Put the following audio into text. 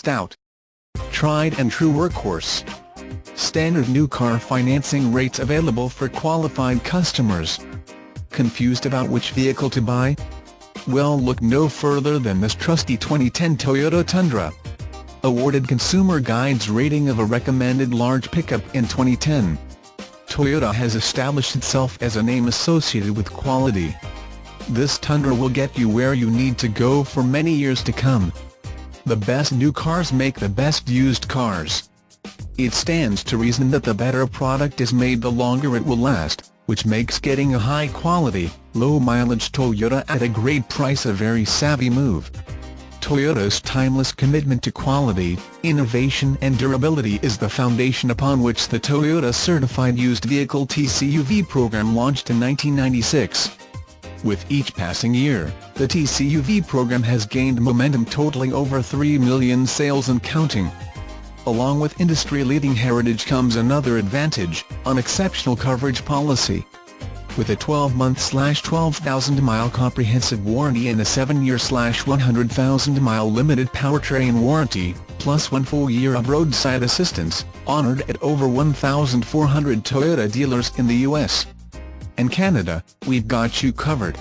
out. Tried and true workhorse. Standard new car financing rates available for qualified customers. Confused about which vehicle to buy? Well, look no further than this trusty 2010 Toyota Tundra. Awarded Consumer Guide's rating of a recommended large pickup in 2010. Toyota has established itself as a name associated with quality. This Tundra will get you where you need to go for many years to come. The best new cars make the best used cars. It stands to reason that the better a product is made, the longer it will last, which makes getting a high-quality, low-mileage Toyota at a great price a very savvy move. Toyota's timeless commitment to quality, innovation and durability is the foundation upon which the Toyota Certified Used Vehicle TCUV program launched in 1996. With each passing year, the TCUV program has gained momentum, totaling over 3 million sales and counting. Along with industry-leading heritage comes another advantage: unexceptional coverage policy. With a 12-month/12,000-mile comprehensive warranty and a 7-year/100,000-mile limited powertrain warranty, plus 1 full year of roadside assistance, honored at over 1,400 Toyota dealers in the US and Canada, we've got you covered.